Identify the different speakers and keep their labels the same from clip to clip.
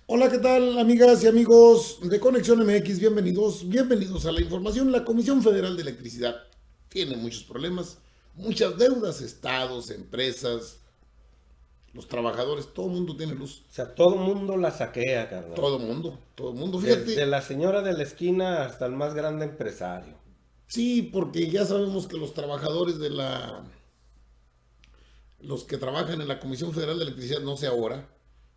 Speaker 1: Hola, ¿qué tal, amigas y amigos de Conexión MX? Bienvenidos a la información. La Comisión Federal de Electricidad tiene muchos problemas, muchas deudas, estados, empresas, los trabajadores, todo el mundo tiene luz.
Speaker 2: O sea, todo mundo la saquea, carnal.
Speaker 1: Todo el mundo.
Speaker 2: Desde
Speaker 1: Fíjate,
Speaker 2: la señora de la esquina hasta el más grande empresario.
Speaker 1: sí, porque ya sabemos que los trabajadores los que trabajan en la Comisión Federal de Electricidad, no sé ahora,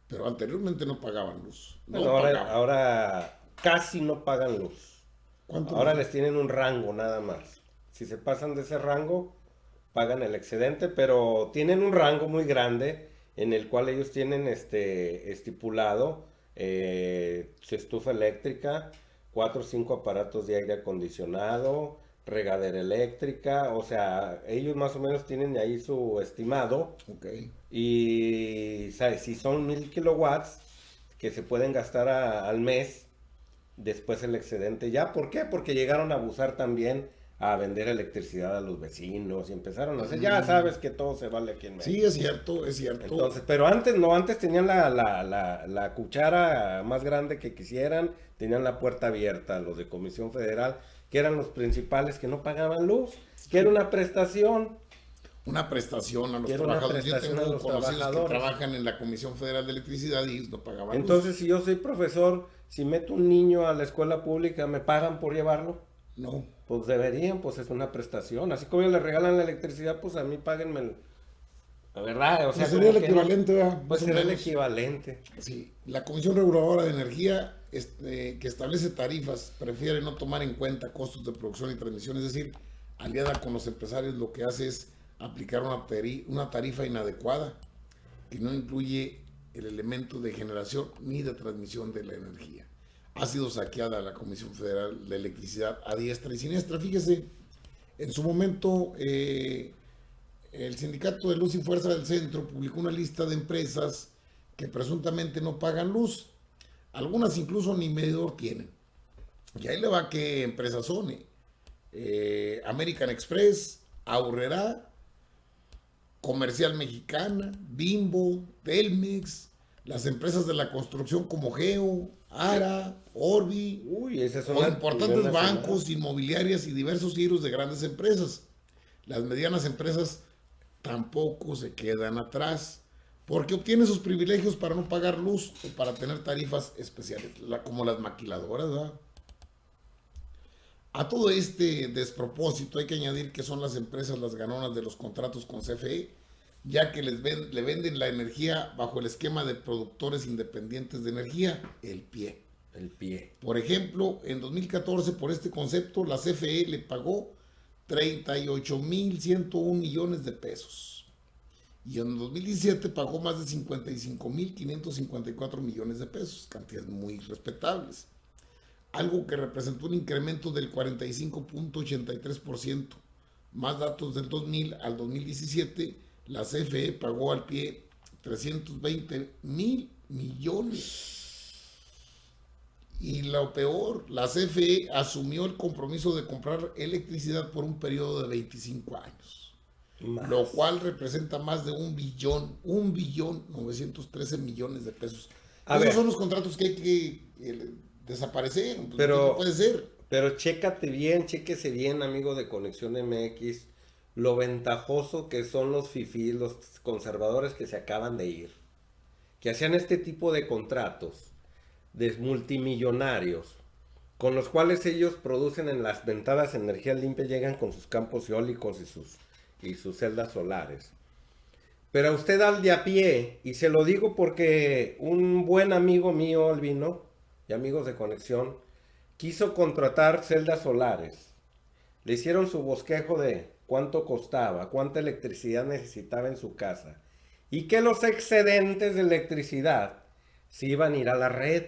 Speaker 1: pero anteriormente no pagaban luz,
Speaker 2: Bueno,
Speaker 1: no pagaban.
Speaker 2: ahora casi no pagan luz.
Speaker 1: ¿Cuánto les
Speaker 2: Ahora
Speaker 1: dan?
Speaker 2: les tienen un rango nada más. Si se pasan de ese rango, pagan el excedente, pero tienen un rango muy grande en el cual ellos tienen estipulado su estufa eléctrica, cuatro o cinco aparatos de aire acondicionado, regadera eléctrica, o sea, ellos más o menos tienen ahí su estimado
Speaker 1: Ok.
Speaker 2: y ¿sabes? Si son 1000 kilowatts que se pueden gastar al mes, después el excedente ya. ¿Por qué? Porque llegaron a abusar también a vender electricidad a los vecinos y empezaron a hacer, ya sabes que todo se vale aquí en
Speaker 1: Sí,
Speaker 2: México.
Speaker 1: es cierto, es cierto.
Speaker 2: Entonces, pero antes no, antes tenían la cuchara más grande que quisieran, tenían la puerta abierta, los de Comisión Federal, que eran los principales que no pagaban luz, que era una prestación,
Speaker 1: Una prestación a
Speaker 2: que
Speaker 1: los
Speaker 2: era una
Speaker 1: trabajadores. Yo
Speaker 2: prestación a
Speaker 1: tengo
Speaker 2: los
Speaker 1: conocidos que
Speaker 2: trabajadores.
Speaker 1: trabajan en la Comisión Federal de Electricidad y no pagaban luz.
Speaker 2: Entonces, si yo soy profesor, si meto un niño a la escuela pública, ¿me pagan por llevarlo?
Speaker 1: No.
Speaker 2: Pues deberían, pues es una prestación. Así como ellos le regalan la electricidad, pues a mí páguenme la verdad, o
Speaker 1: Pues
Speaker 2: sea,
Speaker 1: sería el
Speaker 2: como que no,
Speaker 1: equivalente, ¿verdad?
Speaker 2: pues
Speaker 1: Más o
Speaker 2: será el
Speaker 1: menos.
Speaker 2: equivalente.
Speaker 1: Sí. La Comisión Reguladora de Energía, que establece tarifas, prefiere no tomar en cuenta costos de producción y transmisión. Es decir, aliada con los empresarios, lo que hace es aplicar una tarifa inadecuada que no incluye el elemento de generación ni de transmisión de la energía. Ha sido saqueada la Comisión Federal de Electricidad a diestra y siniestra. Fíjese, en su momento el Sindicato de Luz y Fuerza del Centro publicó una lista de empresas que presuntamente no pagan luz. Algunas incluso ni medidor tienen. Y ahí le va qué empresas son. American Express, Aurrera, Comercial Mexicana, Bimbo, Telmex, las empresas de la construcción como Geo, Ara, Orbi,
Speaker 2: Uy, esa es
Speaker 1: o
Speaker 2: una a nivel
Speaker 1: importantes
Speaker 2: nacional.
Speaker 1: bancos, inmobiliarias y diversos giros de grandes empresas. Las medianas empresas tampoco se quedan atrás, porque obtienen sus privilegios para no pagar luz o para tener tarifas especiales, como las maquiladoras, ¿verdad? A todo este despropósito hay que añadir que son las empresas las ganonas de los contratos con CFE, ya que le venden la energía bajo el esquema de productores independientes de energía, el PIE.
Speaker 2: El pie.
Speaker 1: Por ejemplo, en 2014, por este concepto, la CFE le pagó 38.101 millones de pesos. Y en 2017 pagó más de 55.554 millones de pesos, cantidades muy respetables. Algo que representó un incremento del 45.83%. Más datos del 2000 al 2017, la CFE pagó al pie 320.000 millones. Y lo peor, la CFE asumió el compromiso de comprar electricidad por un periodo de 25 años, lo
Speaker 2: Más.
Speaker 1: cual representa más de 1.913 millones de pesos.
Speaker 2: A
Speaker 1: Esos
Speaker 2: ver,
Speaker 1: son los contratos que hay que desaparecer, pues, no
Speaker 2: pero,
Speaker 1: puede ser.
Speaker 2: pero chécate bien, chéquese bien, amigo de Conexión MX, lo ventajoso que son los fifís, los conservadores que se acaban de ir, que hacían este tipo de contratos de multimillonarios, con los cuales ellos producen en las ventanas energía limpia, llegan con sus campos eólicos y sus celdas solares. Pero a usted al de a pie, y se lo digo porque un buen amigo mío, Albino, y amigos de conexión, quiso contratar celdas solares. Le hicieron su bosquejo de cuánto costaba, cuánta electricidad necesitaba en su casa, y que los excedentes de electricidad se iban a ir a la red.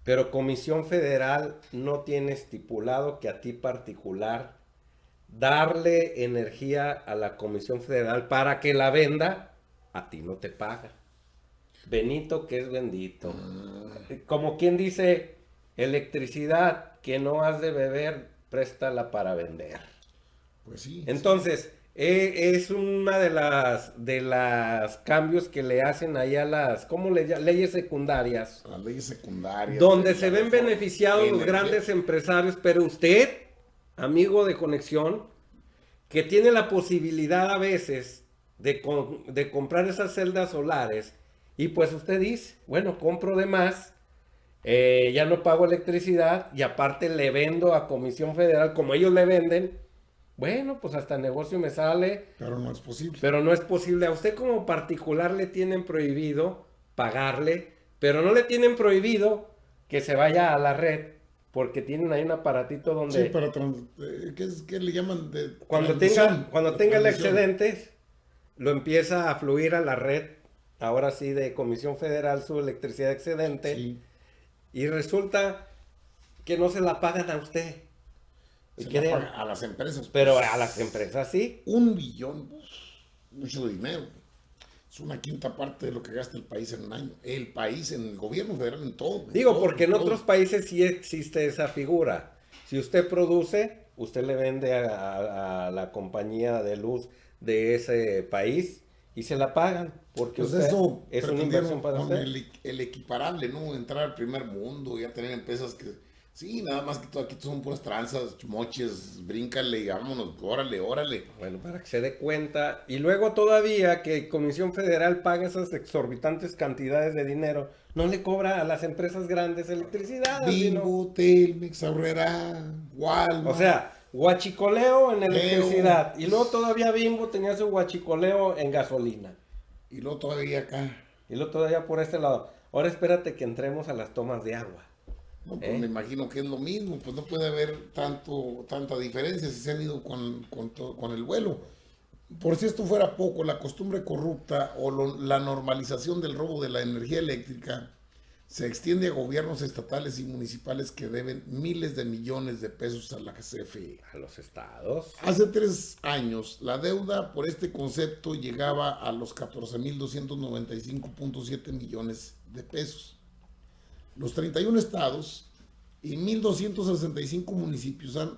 Speaker 2: Pero Comisión Federal no tiene estipulado que a ti particular darle energía a la Comisión Federal para que la venda, a ti no te paga. Benito que es bendito. Como quien dice, electricidad que no has de beber, préstala para vender.
Speaker 1: Pues sí, sí.
Speaker 2: Entonces, Es una de las cambios que le hacen ahí a las, ¿cómo leyes secundarias?
Speaker 1: Las leyes secundarias.
Speaker 2: Donde
Speaker 1: la
Speaker 2: se ven
Speaker 1: reforma
Speaker 2: beneficiados los
Speaker 1: energética.
Speaker 2: grandes empresarios, pero usted, amigo de Conexión, que tiene la posibilidad a veces de comprar esas celdas solares, y pues usted dice, bueno, compro de más, ya no pago electricidad y aparte le vendo a Comisión Federal como ellos le venden, bueno, pues hasta negocio me sale,
Speaker 1: Pero no es posible.
Speaker 2: pero no es posible. A usted como particular le tienen prohibido pagarle, pero no le tienen prohibido que se vaya a la red, porque tienen ahí un aparatito
Speaker 1: Sí,
Speaker 2: donde
Speaker 1: para ¿qué le llaman de
Speaker 2: cuando
Speaker 1: transmisión?
Speaker 2: cuando
Speaker 1: La
Speaker 2: tenga el
Speaker 1: transmisión.
Speaker 2: excedente, lo empieza a fluir a la red, ahora sí de Comisión Federal, su electricidad excedente,
Speaker 1: Sí,
Speaker 2: y resulta que no se la pagan a usted. Y
Speaker 1: se la
Speaker 2: creen,
Speaker 1: paga a las empresas.
Speaker 2: pero
Speaker 1: Pues,
Speaker 2: a las empresas sí.
Speaker 1: 1 billón, pues, mucho dinero. Es una quinta parte de lo que gasta el país en un año. El país, en el gobierno federal, en todo.
Speaker 2: Digo,
Speaker 1: todo,
Speaker 2: porque en
Speaker 1: todo.
Speaker 2: otros países sí existe esa figura. Si usted produce, usted le vende a la compañía de luz de ese país y se la pagan, porque
Speaker 1: Pues
Speaker 2: usted
Speaker 1: eso
Speaker 2: es una
Speaker 1: pretendieron
Speaker 2: inversión para
Speaker 1: con
Speaker 2: usted.
Speaker 1: el equiparable, ¿no? Entrar al primer mundo, ya tener empresas que, sí, nada más que todo aquí son puras tranzas, moches, bríncale, y vámonos, órale, órale.
Speaker 2: Bueno, para que se dé cuenta. Y luego todavía que Comisión Federal paga esas exorbitantes cantidades de dinero, no le cobra a las empresas grandes electricidad, Albino.
Speaker 1: Bimbo, Telmex, Aurrera,
Speaker 2: O
Speaker 1: Walmart,
Speaker 2: sea, guachicoleo en
Speaker 1: Leo,
Speaker 2: electricidad. Y luego todavía Bimbo tenía su guachicoleo en gasolina.
Speaker 1: y luego todavía acá.
Speaker 2: Y luego todavía por este lado. Ahora espérate que entremos a las tomas de agua.
Speaker 1: No, pues
Speaker 2: ¿Eh?
Speaker 1: me imagino que es lo mismo, pues no puede haber tanta diferencia si se han ido con el vuelo. Por si esto fuera poco, la costumbre corrupta o la normalización del robo de la energía eléctrica se extiende a gobiernos estatales y municipales que deben miles de millones de pesos a la CFE.
Speaker 2: A los estados.
Speaker 1: Hace 3 años, la deuda por este concepto llegaba a los 14.295.7 millones de pesos. Los 31 estados y 1.265 municipios han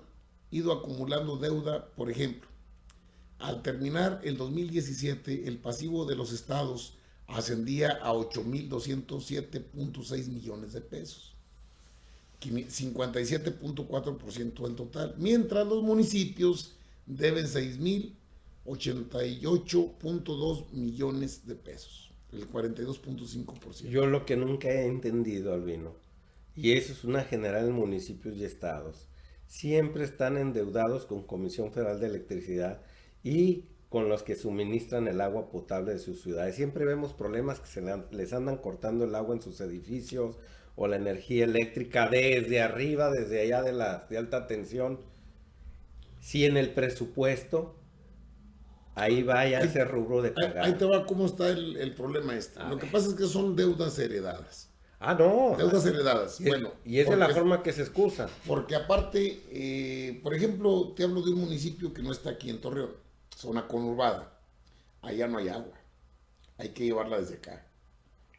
Speaker 1: ido acumulando deuda. Por ejemplo, al terminar el 2017, el pasivo de los estados ascendía a 8.207.6 millones de pesos, 57.4% del total, mientras los municipios deben 6.088.2 millones de pesos, el 42.5%.
Speaker 2: Yo lo que nunca he entendido, Albino, y eso es una general en municipios y estados, siempre están endeudados con Comisión Federal de Electricidad y con los que suministran el agua potable de sus ciudades. Siempre vemos problemas que les andan cortando el agua en sus edificios o la energía eléctrica desde arriba, desde allá de alta tensión. Si en el presupuesto, ahí vaya ese rubro de
Speaker 1: Ahí te
Speaker 2: pagar.
Speaker 1: va cómo está el problema este.
Speaker 2: A
Speaker 1: Lo que
Speaker 2: ver.
Speaker 1: pasa es que son deudas heredadas.
Speaker 2: Ah, no.
Speaker 1: Deudas heredadas.
Speaker 2: Y,
Speaker 1: Bueno,
Speaker 2: y esa es la forma que se excusa.
Speaker 1: porque aparte, por ejemplo, te hablo de un municipio que no está aquí en Torreón, zona conurbada. Allá no hay agua. Hay que llevarla desde acá.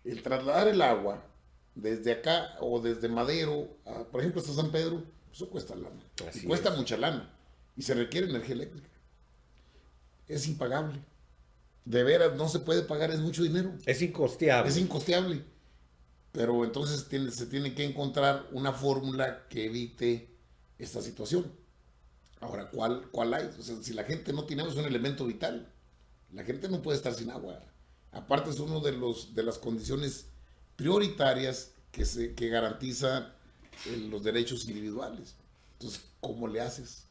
Speaker 1: El trasladar el agua desde acá o desde Madero, por ejemplo, hasta San Pedro, eso cuesta lana.
Speaker 2: Así
Speaker 1: Y cuesta
Speaker 2: es.
Speaker 1: mucha lana. Y se requiere energía eléctrica. Es impagable. De veras, no se puede pagar, es mucho dinero.
Speaker 2: Es incosteable.
Speaker 1: Es incosteable. Pero entonces se tiene que encontrar una fórmula que evite esta situación. Ahora, ¿cuál hay? O sea, si la gente no tiene agua, es un elemento vital. La gente no puede estar sin agua. Aparte es uno de las condiciones prioritarias que garantiza los derechos individuales. Entonces, ¿cómo le haces?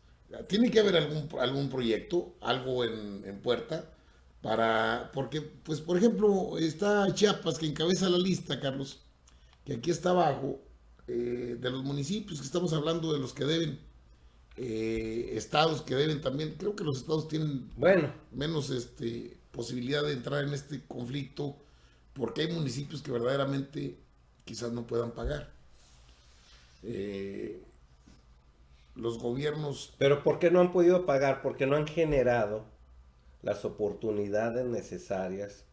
Speaker 1: Tiene que haber algún proyecto, algo en puerta, porque, pues, por ejemplo, está Chiapas que encabeza la lista, Carlos, que aquí está abajo, de los municipios que estamos hablando, de los que deben, estados que deben también. Creo que los estados tienen
Speaker 2: Bueno,
Speaker 1: menos posibilidad de entrar en este conflicto porque hay municipios que verdaderamente quizás no puedan pagar. Eh, los gobiernos,
Speaker 2: pero ¿por qué no han podido pagar? Porque no han generado las oportunidades necesarias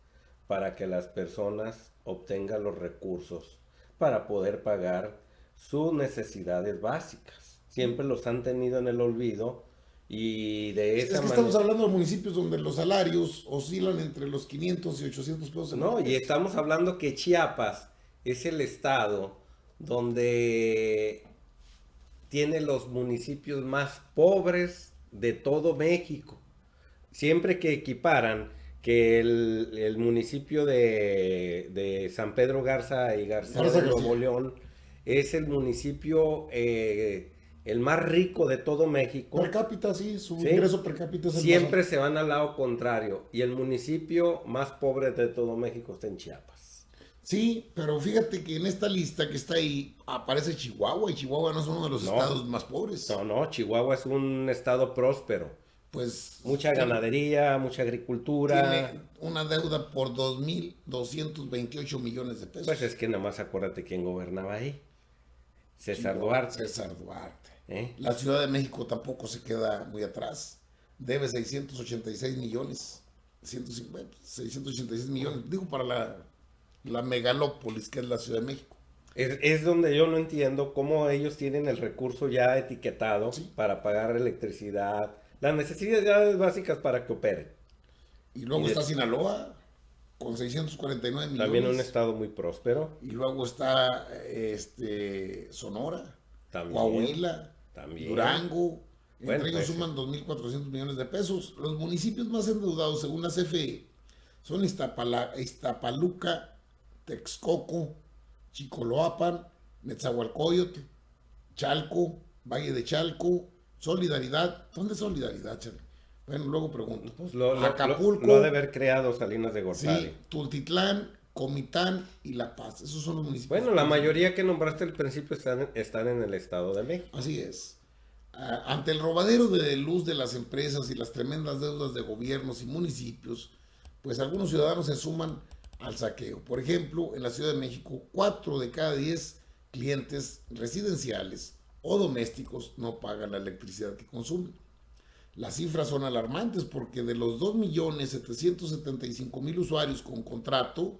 Speaker 2: para que las personas obtengan los recursos para poder pagar sus necesidades básicas. Siempre los han tenido en el olvido Y de
Speaker 1: Es
Speaker 2: esa
Speaker 1: que
Speaker 2: manera...
Speaker 1: estamos hablando de municipios donde los salarios oscilan entre los 500 y 800 pesos.
Speaker 2: No, y estamos hablando que Chiapas es el estado donde tiene los municipios más pobres de todo México. Siempre que equiparan que el municipio de San Pedro Garza y García
Speaker 1: Garza
Speaker 2: de Nuevo
Speaker 1: García.
Speaker 2: León es el municipio el más rico de todo México,
Speaker 1: Per cápita, sí, su
Speaker 2: ¿sí?
Speaker 1: ingreso per cápita es el
Speaker 2: Siempre
Speaker 1: más
Speaker 2: se van al lado contrario. Y el municipio más pobre de todo México está en Chiapas.
Speaker 1: Sí, pero fíjate que en esta lista que está ahí aparece Chihuahua y Chihuahua no es uno de los
Speaker 2: No.
Speaker 1: estados más pobres.
Speaker 2: No, Chihuahua es un estado próspero.
Speaker 1: Pues
Speaker 2: Mucha ganadería, mucha agricultura.
Speaker 1: tiene una deuda por 2.228 millones de pesos.
Speaker 2: Pues es que nada más acuérdate quién gobernaba ahí. César Duarte.
Speaker 1: César Duarte.
Speaker 2: ¿Eh?
Speaker 1: La Ciudad de México tampoco se queda muy atrás. Debe 686 millones. 686 millones. Digo, para la megalópolis que es la Ciudad de México.
Speaker 2: Es donde yo no entiendo cómo ellos tienen el recurso ya etiquetado
Speaker 1: Sí.
Speaker 2: para pagar electricidad, las necesidades básicas para que operen.
Speaker 1: Y luego
Speaker 2: Y
Speaker 1: está
Speaker 2: de-
Speaker 1: Sinaloa con 649 millones.
Speaker 2: También un estado muy próspero.
Speaker 1: Y luego está Sonora,
Speaker 2: También.
Speaker 1: Coahuila,
Speaker 2: También.
Speaker 1: Durango.
Speaker 2: Bueno,
Speaker 1: Entre ellos
Speaker 2: pues,
Speaker 1: suman 2.400 millones de pesos. Los municipios más endeudados, según la CFE, son Iztapaluca, Texcoco, Chicoloapan, Netzahualcóyotl, Chalco, Valle de Chalco, Solidaridad. ¿Dónde es Solidaridad, Charlie? Bueno, luego pregunto.
Speaker 2: Pues
Speaker 1: Acapulco,
Speaker 2: lo ha de haber creado Salinas de Gortari.
Speaker 1: sí, Tultitlán, Comitán y La Paz. Esos son los municipios.
Speaker 2: Bueno, la mayoría que nombraste al principio están en el Estado de México.
Speaker 1: Así es. Ante el robadero de luz de las empresas y las tremendas deudas de gobiernos y municipios, pues algunos ciudadanos se suman al saqueo. Por ejemplo, en la Ciudad de México, 4 de cada 10 clientes residenciales o domésticos no pagan la electricidad que consumen. Las cifras son alarmantes porque de los 2.775.000 usuarios con contrato,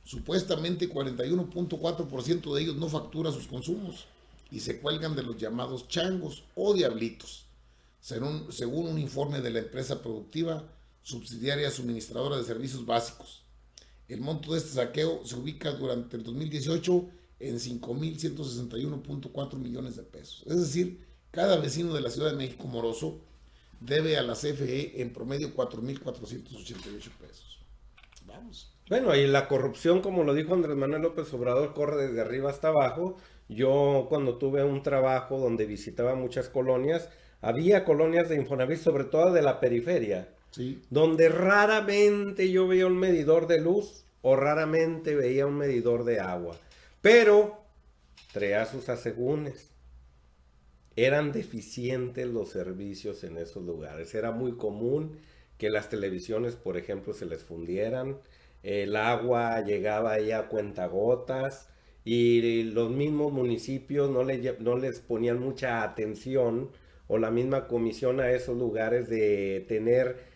Speaker 1: supuestamente 41.4% de ellos no factura sus consumos y se cuelgan de los llamados changos o diablitos, según un informe de la empresa productiva subsidiaria suministradora de servicios básicos. El monto de este saqueo se ubica durante el 2018 en 5.161.4 millones de pesos. Es decir, cada vecino de la Ciudad de México moroso debe a la CFE en promedio 4.488 pesos. Vamos.
Speaker 2: Bueno, y la corrupción, como lo dijo Andrés Manuel López Obrador, corre desde arriba hasta abajo. Yo cuando tuve un trabajo donde visitaba muchas colonias, había colonias de Infonavit, sobre todo de la periferia,
Speaker 1: Sí.
Speaker 2: donde raramente yo veía un medidor de luz o raramente veía un medidor de agua. Pero traía sus asegúnes. Eran deficientes los servicios en esos lugares. Era muy común que las televisiones, por ejemplo, se les fundieran. El agua llegaba ahí a cuentagotas y los mismos municipios no les ponían mucha atención o la misma comisión a esos lugares de tener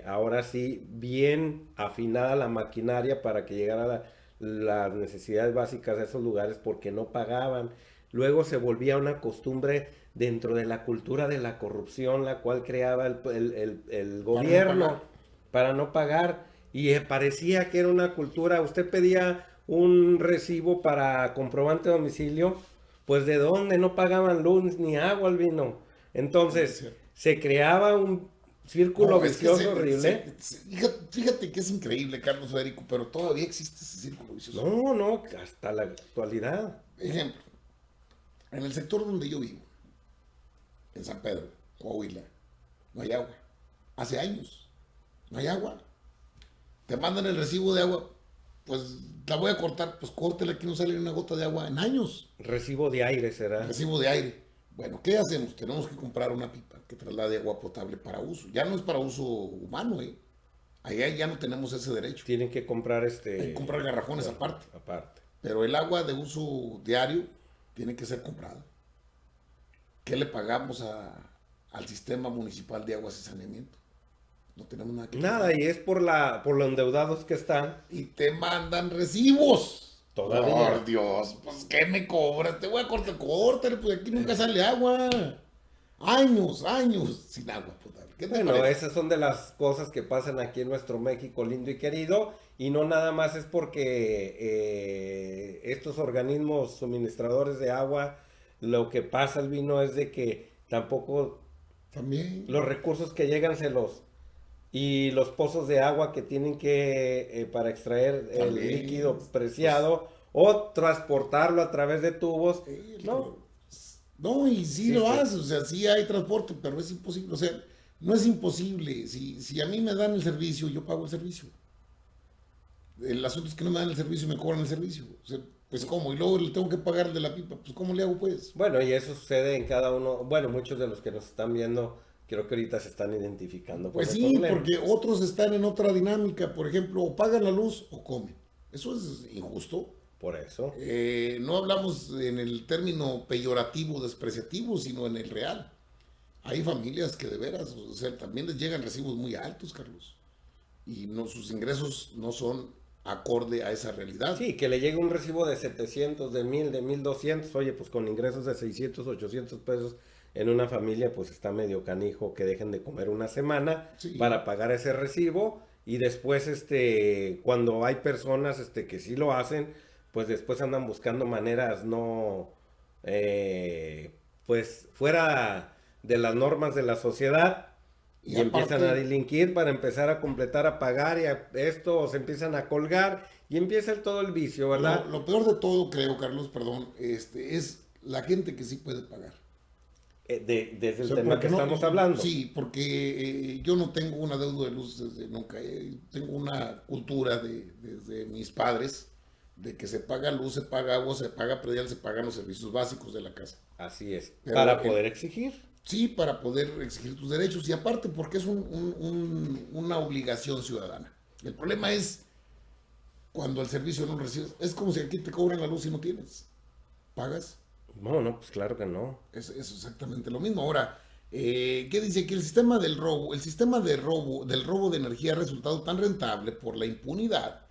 Speaker 2: ahora sí bien afinada la maquinaria para que llegara las necesidades básicas de esos lugares porque no pagaban. Luego se volvía una costumbre dentro de la cultura de la corrupción, la cual creaba el gobierno para no pagar. Y parecía que era una cultura. Usted pedía un recibo para comprobante de domicilio, pues ¿de dónde? No pagaban luz ni agua al vino. Entonces se creaba un círculo vicioso horrible.
Speaker 1: Fíjate que es increíble, Carlos Federico, pero todavía existe ese círculo vicioso.
Speaker 2: No, hasta la actualidad.
Speaker 1: Ejemplo, en el sector donde yo vivo, en San Pedro, Coahuila, no hay agua. Hace años, no hay agua. Te mandan el recibo de agua, pues la voy a cortar, pues córtela, aquí no sale ni una gota de agua en años.
Speaker 2: Recibo de aire será.
Speaker 1: Recibo de aire. Bueno, ¿qué hacemos? Tenemos que comprar una pipa que traslade agua potable para uso. Ya no es para uso humano, ¿eh? Allá ya no tenemos ese derecho.
Speaker 2: Tienen que comprar
Speaker 1: Hay que comprar garrafones aparte.
Speaker 2: Aparte.
Speaker 1: Pero el agua de uso diario tiene que ser comprada. ¿Qué le pagamos al sistema municipal de aguas y saneamiento? No tenemos nada que
Speaker 2: Nada,
Speaker 1: pagar.
Speaker 2: y es por los endeudados que están.
Speaker 1: Y te mandan recibos.
Speaker 2: Todavía.
Speaker 1: Por Dios, pues ¿qué me cobras? Te voy a cortar, córtale, pues aquí nunca sale agua. años sin agua potable. ¿Qué te
Speaker 2: Bueno,
Speaker 1: parece?
Speaker 2: esas son de las cosas que pasan aquí en nuestro México lindo y querido, y no nada más es porque estos organismos suministradores de agua, lo que pasa, el vino, es de que tampoco
Speaker 1: También,
Speaker 2: los recursos que llegan y los pozos de agua que tienen que para extraer el
Speaker 1: también,
Speaker 2: líquido
Speaker 1: pues,
Speaker 2: preciado o transportarlo a través de tubos,
Speaker 1: el
Speaker 2: no
Speaker 1: calor. No, y sí lo
Speaker 2: existe.
Speaker 1: hace, o sea, sí hay transporte, pero es imposible, o sea, no es imposible. Si a mí me dan el servicio, yo pago el servicio. El asunto es que no me dan el servicio y me cobran el servicio. O sea, pues cómo, y luego le tengo que pagar el de la pipa, pues cómo le hago pues.
Speaker 2: Bueno, y eso sucede en cada uno, bueno, muchos de los que nos están viendo, creo que ahorita se están identificando con
Speaker 1: Pues
Speaker 2: el
Speaker 1: sí,
Speaker 2: problema.
Speaker 1: porque otros están en otra dinámica, por ejemplo, o pagan la luz o comen. Eso es injusto.
Speaker 2: Por eso.
Speaker 1: No hablamos en el término peyorativo, despreciativo, sino en el real. Hay familias que de veras, o sea, también les llegan recibos muy altos, Carlos, y no, sus ingresos no son acorde a esa realidad.
Speaker 2: Sí, que le llegue un recibo de 700, de 1000, de 1200, oye, pues con ingresos de 600, 800 pesos en una familia, pues está medio canijo que dejen de comer una semana
Speaker 1: Sí,
Speaker 2: para pagar ese recibo y después, cuando hay personas, que sí lo hacen, pues después andan buscando maneras no, pues fuera de las normas de la sociedad
Speaker 1: y
Speaker 2: y empiezan a
Speaker 1: aparte,
Speaker 2: delinquir para empezar a completar, a pagar y esto, o se empiezan a colgar y empieza todo el vicio, ¿verdad?
Speaker 1: lo peor de todo, creo, Carlos, perdón, es la gente que sí puede pagar.
Speaker 2: Desde
Speaker 1: O
Speaker 2: el
Speaker 1: sea,
Speaker 2: tema que
Speaker 1: porque no,
Speaker 2: estamos hablando.
Speaker 1: sí, porque yo no tengo una deuda de luz desde nunca. Tengo una cultura desde mis padres de que se paga luz, se paga agua, se paga predial, se pagan los servicios básicos de la casa.
Speaker 2: Así es,
Speaker 1: Pero
Speaker 2: para poder exigir.
Speaker 1: sí, para poder exigir tus derechos y aparte porque es una obligación ciudadana. El problema es cuando el servicio no lo recibes. Es como si aquí te cobran la luz y no tienes. Pagas.
Speaker 2: No, no, pues claro que no.
Speaker 1: Es exactamente lo mismo. Ahora, ¿qué dice? Que el sistema del robo, el sistema del robo de energía ha resultado tan rentable por la impunidad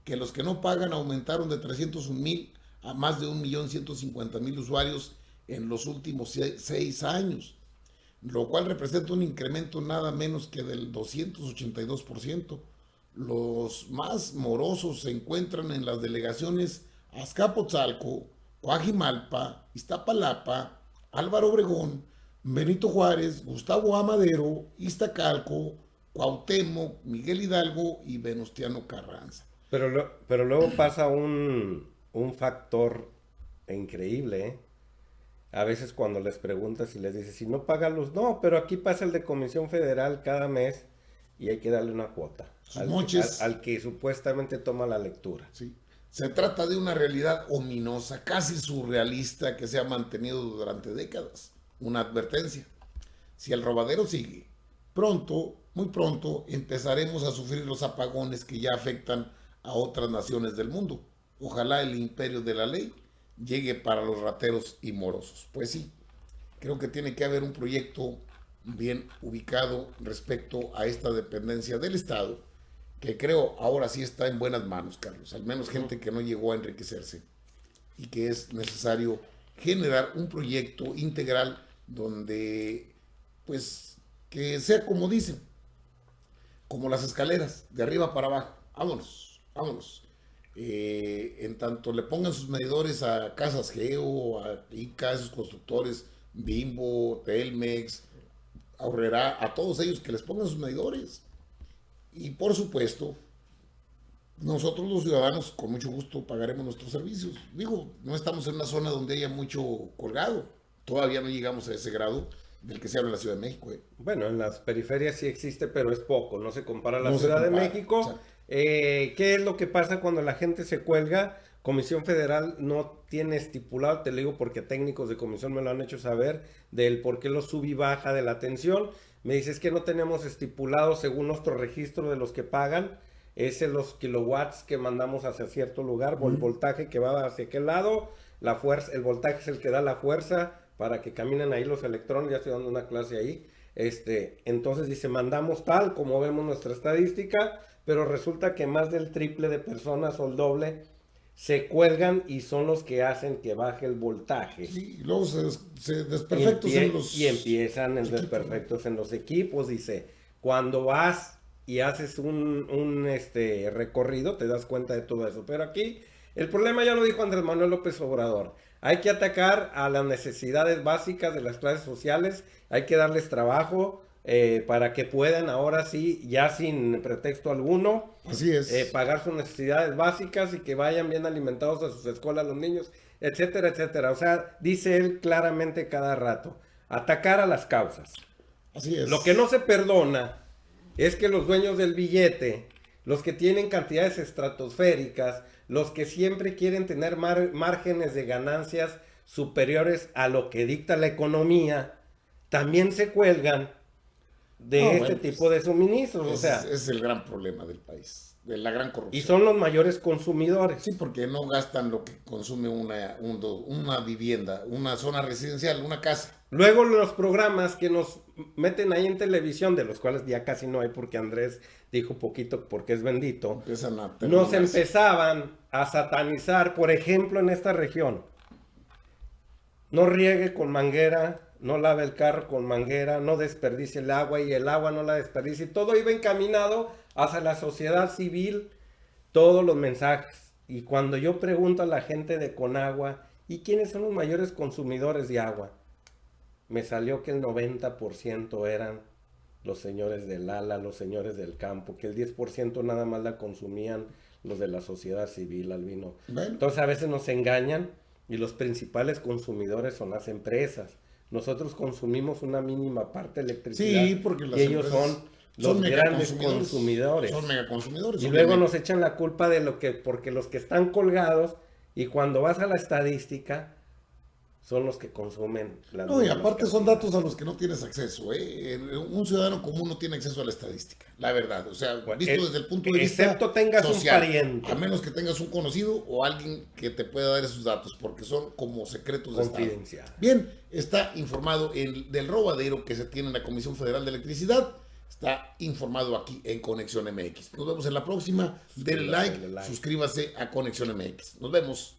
Speaker 1: que los que no pagan aumentaron de 301,000 a más de 1,150,000 usuarios en los últimos 6 años, lo cual representa un incremento nada menos que del 282%. Los más morosos se encuentran en las delegaciones Azcapotzalco, Coajimalpa, Iztapalapa, Álvaro Obregón, Benito Juárez, Gustavo Amadero, Iztacalco, Cuauhtémoc, Miguel Hidalgo y Venustiano Carranza.
Speaker 2: Pero luego pasa un factor increíble, ¿eh? A veces cuando les preguntas y les dices, si no paga luz, no, pero aquí pasa el de Comisión Federal cada mes y hay que darle una cuota
Speaker 1: Sus noches,
Speaker 2: al que supuestamente toma la lectura.
Speaker 1: ¿sí? Se trata de una realidad ominosa, casi surrealista, que se ha mantenido durante décadas. Una advertencia. Si el robadero sigue, pronto, muy pronto, empezaremos a sufrir los apagones que ya afectan a otras naciones del mundo. Ojalá el imperio de la ley llegue para los rateros y morosos. Pues sí, creo que tiene que haber un proyecto bien ubicado respecto a esta dependencia del Estado, que creo ahora sí está en buenas manos, Carlos. Al menos gente que no llegó a enriquecerse y que es necesario generar un proyecto integral donde, pues, que sea como dicen, como las escaleras, de arriba para abajo. Vámonos, vámonos. En tanto le pongan sus medidores a Casas Geo, a ICA, a esos constructores, Bimbo, Telmex, Aurrera, a todos ellos que les pongan sus medidores. Y por supuesto, nosotros los ciudadanos con mucho gusto pagaremos nuestros servicios. Digo, no estamos en una zona donde haya mucho colgado. Todavía no llegamos a ese grado del que se habla en la Ciudad de México.
Speaker 2: Bueno, en las periferias sí existe, pero es poco, no se compara a la
Speaker 1: No se
Speaker 2: Ciudad de
Speaker 1: compara.
Speaker 2: México.
Speaker 1: Exacto.
Speaker 2: ¿Qué es lo que pasa cuando la gente se cuelga? Comisión Federal no tiene estipulado, te lo digo porque técnicos de comisión me lo han hecho saber, del por qué lo sube y baja de la atención. Me dices que no tenemos estipulado según nuestro registro de los que pagan, es en los kilowatts que mandamos hacia cierto lugar, el voltaje que va hacia aquel lado, la fuerza, el voltaje es el que da la fuerza para que caminen ahí los electrones, ya estoy dando una clase ahí. Entonces dice, mandamos tal, como vemos nuestra estadística, pero resulta que más del triple de personas o el doble se cuelgan y son los que hacen que baje el voltaje.
Speaker 1: Sí, y luego se desperfectos en los
Speaker 2: Y empiezan en
Speaker 1: equipos,
Speaker 2: desperfectos en los equipos. Dice, cuando vas y haces un recorrido, te das cuenta de todo eso. Pero aquí, el problema ya lo dijo Andrés Manuel López Obrador. Hay que atacar a las necesidades básicas de las clases sociales, hay que darles trabajo para que puedan ahora sí, ya sin pretexto alguno,
Speaker 1: Así es.
Speaker 2: pagar sus necesidades básicas y que vayan bien alimentados a sus escuelas los niños, etcétera, etcétera. O sea, dice él claramente cada rato, atacar a las causas.
Speaker 1: Así es.
Speaker 2: Lo que no se perdona es que los dueños del billete, los que tienen cantidades estratosféricas, los que siempre quieren tener márgenes de ganancias superiores a lo que dicta la economía, también se cuelgan de tipo de suministros. O sea,
Speaker 1: es el gran problema del país, de la gran corrupción.
Speaker 2: y son los mayores consumidores.
Speaker 1: Sí, porque no gastan lo que consume una vivienda, una zona residencial, una casa.
Speaker 2: Luego los programas que nos meten ahí en televisión, de los cuales ya casi no hay porque Andrés dijo poquito porque es bendito,
Speaker 1: Empiezan a
Speaker 2: nos
Speaker 1: terminarse.
Speaker 2: empezaban a satanizar, por ejemplo, en esta región. No riegue con manguera, no lave el carro con manguera, no desperdicie el agua y el agua no la desperdicie. Todo iba encaminado hacia la sociedad civil, todos los mensajes. Y cuando yo pregunto a la gente de Conagua, ¿y quiénes son los mayores consumidores de agua? Me salió que el 90% eran los señores del ALA, los señores del campo, que el 10% nada más la consumían los de la sociedad civil, Albino.
Speaker 1: Bueno.
Speaker 2: Entonces a veces nos engañan y los principales consumidores son las empresas. Nosotros consumimos una mínima parte de electricidad
Speaker 1: Sí, porque las
Speaker 2: y ellos
Speaker 1: empresas
Speaker 2: son los grandes consumidores.
Speaker 1: Son megaconsumidores.
Speaker 2: Y luego nos echan la culpa de lo que, porque los que están colgados, y cuando vas a la estadística, son los que consumen las
Speaker 1: No, y
Speaker 2: mismas
Speaker 1: aparte son
Speaker 2: cantidades.
Speaker 1: datos a los que no tienes acceso. Un ciudadano común no tiene acceso a la estadística, la verdad. O sea,
Speaker 2: Bueno,
Speaker 1: visto desde el punto de vista
Speaker 2: excepto tengas
Speaker 1: social,
Speaker 2: un pariente.
Speaker 1: a menos que tengas un conocido o alguien que te pueda dar esos datos, porque son como secretos de Estado.
Speaker 2: Confidencial.
Speaker 1: Bien, está informado del robadero que se tiene en la Comisión Federal de Electricidad. Está informado aquí en Conexión MX. Nos vemos en la próxima. Denle like, suscríbase a Conexión MX. Nos vemos.